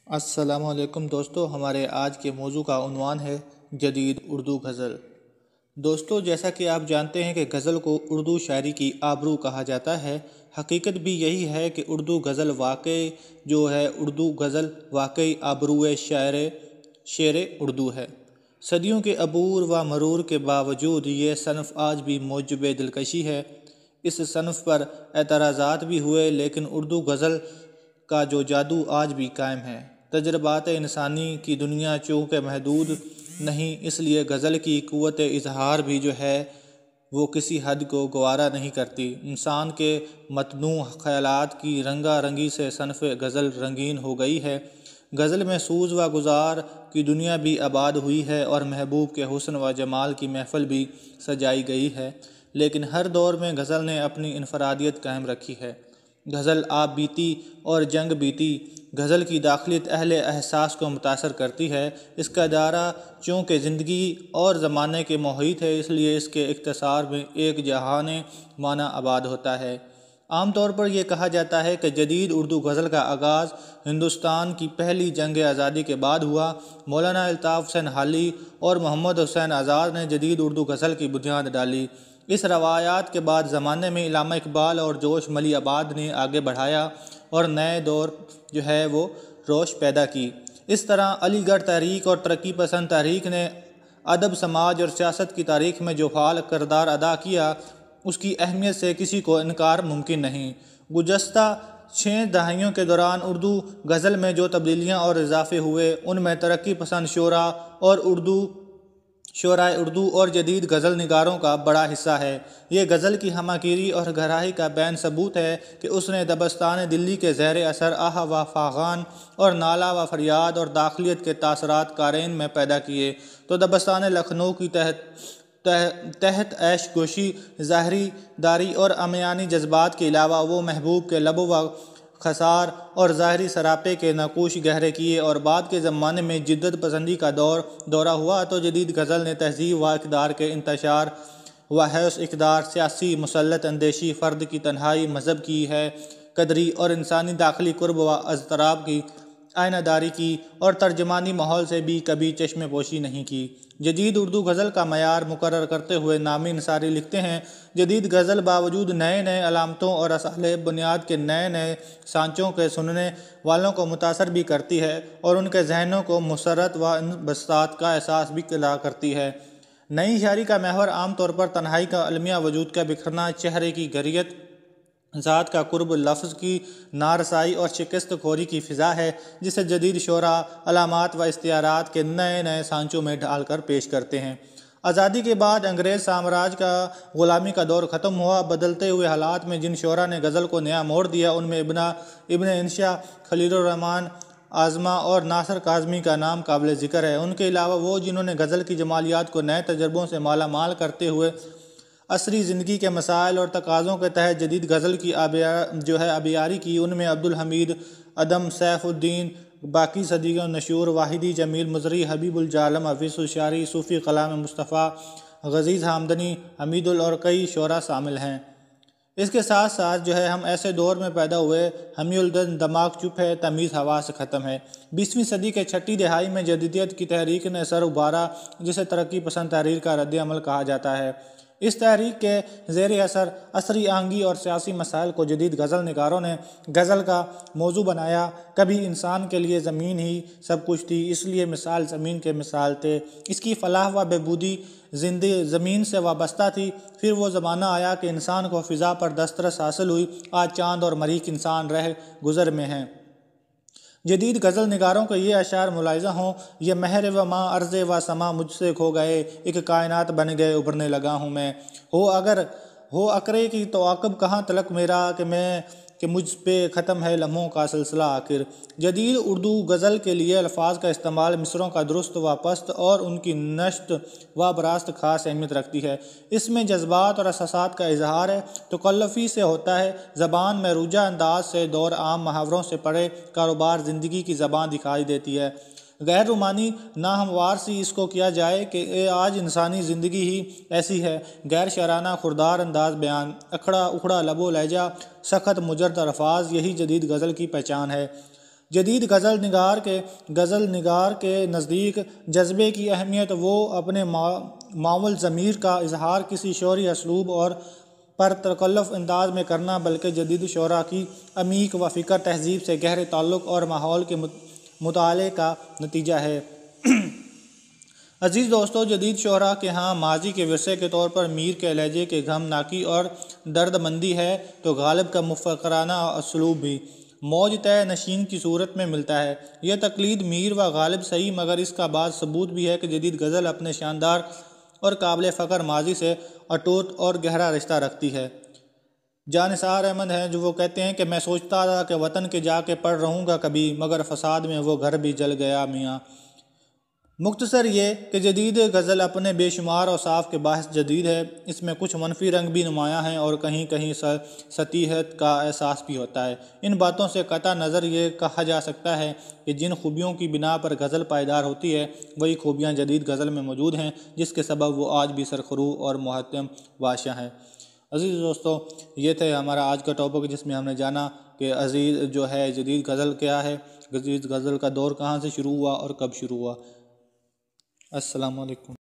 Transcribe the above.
السلام علیکم دوستو، ہمارے آج کے موضوع کا عنوان ہے جدید اردو غزل۔ دوستو، جیسا کہ آپ جانتے ہیں کہ غزل کو اردو شاعری کی آبرو کہا جاتا ہے۔ حقیقت بھی یہی ہے کہ اردو غزل واقعی آبرو شعر اردو ہے۔ صدیوں کے عبور و مرور کے باوجود یہ صنف آج بھی موجب دلکشی ہے۔ اس صنف پر اعتراضات بھی ہوئے، لیکن اردو غزل کا جو جادو آج بھی قائم ہے۔ تجربات انسانی کی دنیا چونکہ محدود نہیں، اس لیے غزل کی قوت اظہار بھی جو ہے وہ کسی حد کو گوارا نہیں کرتی۔ انسان کے متنوع خیالات کی رنگا رنگی سے صنف غزل رنگین ہو گئی ہے۔ غزل میں سوز و گزار کی دنیا بھی آباد ہوئی ہے اور محبوب کے حسن و جمال کی محفل بھی سجائی گئی ہے، لیکن ہر دور میں غزل نے اپنی انفرادیت قائم رکھی ہے۔ غزل آپ بیتی اور جنگ بیتی، غزل کی داخلیت اہل احساس کو متاثر کرتی ہے۔ اس کا دائرہ چونکہ زندگی اور زمانے کے محیط ہے، اس لیے اس کے اختصار میں ایک جہان معنی آباد ہوتا ہے۔ عام طور پر یہ کہا جاتا ہے کہ جدید اردو غزل کا آغاز ہندوستان کی پہلی جنگ آزادی کے بعد ہوا۔ مولانا الطاف حسین حالی اور محمد حسین آزاد نے جدید اردو غزل کی بنیاد ڈالی۔ اس روایات کے بعد زمانے میں علامہ اقبال اور جوش ملی آباد نے آگے بڑھایا اور نئے دور جو ہے وہ روش پیدا کی۔ اس طرح علی گڑھ تحریک اور ترقی پسند تحریک نے ادب، سماج اور سیاست کی تاریخ میں جو فعال کردار ادا کیا، اس کی اہمیت سے کسی کو انکار ممکن نہیں۔ گزشتہ 6 دہائیوں کے دوران اردو غزل میں جو تبدیلیاں اور اضافے ہوئے، ان میں ترقی پسند شعراء اردو اور جدید غزل نگاروں کا بڑا حصہ ہے۔ یہ غزل کی ہمہ گیری اور گہرائی کا بین ثبوت ہے کہ اس نے دبستان دلی کے زیر اثر آہ و فغان اور نالہ و فریاد اور داخلیت کے تاثرات قارئین میں پیدا کیے، تو دبستان لکھنؤ کی تحت عیش گوشی، ظاہری داری اور عامیانہ جذبات کے علاوہ وہ محبوب کے لب و خسار اور ظاہری سراپے کے نقوش گہرے کیے، اور بعد کے زمانے میں جدت پسندی کا دورہ ہوا تو جدید غزل نے تہذیب و اقدار کے انتشار و حیث اقدار، سیاسی مسلط اندیشی، فرد کی تنہائی، مذہب کی ہے قدری اور انسانی داخلی کرب و اضطراب کی آئینہ داری کی، اور ترجمانی ماحول سے بھی کبھی چشم پوشی نہیں کی۔ جدید اردو غزل کا معیار مقرر کرتے ہوئے نامی انصاری لکھتے ہیں: جدید غزل باوجود نئے علامتوں اور اصالِ بنیاد کے نئے سانچوں کے سننے والوں کو متاثر بھی کرتی ہے اور ان کے ذہنوں کو مسرت و انبساط کا احساس بھی دلا کرتی ہے۔ نئی شاعری کا محور عام طور پر تنہائی کا المیہ، وجود کا بکھرنا، چہرے کی گریت، ذات کا قرب، لفظ کی نارسائی اور شکست خوری کی فضا ہے، جسے جدید شعراء علامات و استعارات کے نئے سانچوں میں ڈھال کر پیش کرتے ہیں۔ آزادی کے بعد انگریز سامراج کا غلامی کا دور ختم ہوا۔ بدلتے ہوئے حالات میں جن شعراء نے غزل کو نیا موڑ دیا، ان میں ابن انشا، خلیل الرحمن اعظمہ اور ناصر کاظمی کا نام قابل ذکر ہے۔ ان کے علاوہ وہ جنہوں نے غزل کی جمالیات کو نئے تجربوں سے مالا مال کرتے ہوئے عصری زندگی کے مسائل اور تقاضوں کے تحت جدید غزل کی آبیاری کی، ان میں عبدالحمید ادم، سیف الدین باقی، صدیق نشور، واحدی، جمیل مظہری، حبیب العالم حفیظ الشاعری، صوفی کلام مصطفیٰ، غزیز حامدانی، حمید اور کئی شعراء شامل ہیں۔ اس کے ساتھ ساتھ ہم ایسے دور میں پیدا ہوئے، ہمی الدن دماغ چپ ہے، تمیز ہوا سے ختم ہے۔ 20ویں صدی کے چھٹی دہائی میں جدیدیت کی تحریک نے سر ابھارا، جسے ترقی پسند تحریر کا رد عمل کہا جاتا ہے۔ اس تحریک کے زیر اثر عصری آہنگی اور سیاسی مسائل کو جدید غزل نگاروں نے غزل کا موضوع بنایا۔ کبھی انسان کے لیے زمین ہی سب کچھ تھی، اس لیے مثال زمین کے مثال تھے، اس کی فلاح و بہبودی زمین سے وابستہ تھی۔ پھر وہ زمانہ آیا کہ انسان کو فضا پر دسترس حاصل ہوئی، آج چاند اور مریخ انسان رہ گزر میں ہیں۔ جدید غزل نگاروں کے یہ اشعار ملاحظہ ہوں: یہ مہر و ماں، ارض و سما مجھ سے کھو گئے، ایک کائنات بن گئے، ابھرنے لگا ہوں میں۔ ہو اکرے کی تو کہاں تلک میرا، کہ مجھ پہ ختم ہے لمحوں کا سلسلہ آخر۔ جدید اردو غزل کے لیے الفاظ کا استعمال مصرعوں کا درست و پست اور ان کی نشت و براست خاص اہمیت رکھتی ہے۔ اس میں جذبات اور احساسات کا اظہار ہے، تکلفی سے ہوتا ہے۔ زبان محروجہ انداز سے دور عام محاوروں سے پرے کاروبار زندگی کی زبان دکھائی دیتی ہے۔ غیر رومانی ناہموار سی اس کو کیا جائے کہ آج انسانی زندگی ہی ایسی ہے۔ غیر شاعرانہ خوردار انداز بیان، اکھڑا اکھڑا لب و لہجہ، سخت مجرد الفاظ، یہی جدید غزل کی پہچان ہے۔ جدید غزل نگار کے نزدیک جذبے کی اہمیت وہ اپنے معول ضمیر کا اظہار کسی شعری اسلوب اور پر تکلف انداز میں کرنا بلکہ جدید شعراء کی عمیق و فکر تہذیب سے گہرے تعلق اور ماحول کے مطالعے کا نتیجہ ہے۔ عزیز دوستو، جدید شعراء کے ہاں ماضی کے ورثے کے طور پر میر کے لہجے کے غمناکی اور درد مندی ہے تو غالب کا مفکرانہ اسلوب بھی موج طے نشین کی صورت میں ملتا ہے۔ یہ تقلید میر و غالب صحیح، مگر اس کا بعض ثبوت بھی ہے کہ جدید غزل اپنے شاندار اور قابل فخر ماضی سے اٹوٹ اور گہرا رشتہ رکھتی ہے۔ جانثار احمد ہیں جو وہ کہتے ہیں کہ میں سوچتا تھا کہ وطن کے جا کے پڑھ رہوں گا کبھی، مگر فساد میں وہ گھر بھی جل گیا میاں۔ مختصر یہ کہ جدید غزل اپنے بے شمار اوصاف کے باعث جدید ہے۔ اس میں کچھ منفی رنگ بھی نمایاں ہیں اور کہیں کہیں سطحیت کا احساس بھی ہوتا ہے۔ ان باتوں سے قطع نظر یہ کہا جا سکتا ہے کہ جن خوبیوں کی بنا پر غزل پائیدار ہوتی ہے وہی خوبیاں جدید غزل میں موجود ہیں، جس کے سبب وہ آج بھی سرخرو اور محترم بادشاہ ہیں۔ عزیز دوستو، یہ تھے ہمارا آج کا ٹاپک، جس میں ہم نے جانا کہ عزیز جو ہے جدید غزل کیا ہے، جدید غزل کا دور کہاں سے شروع ہوا اور کب شروع ہوا۔ السلام علیکم۔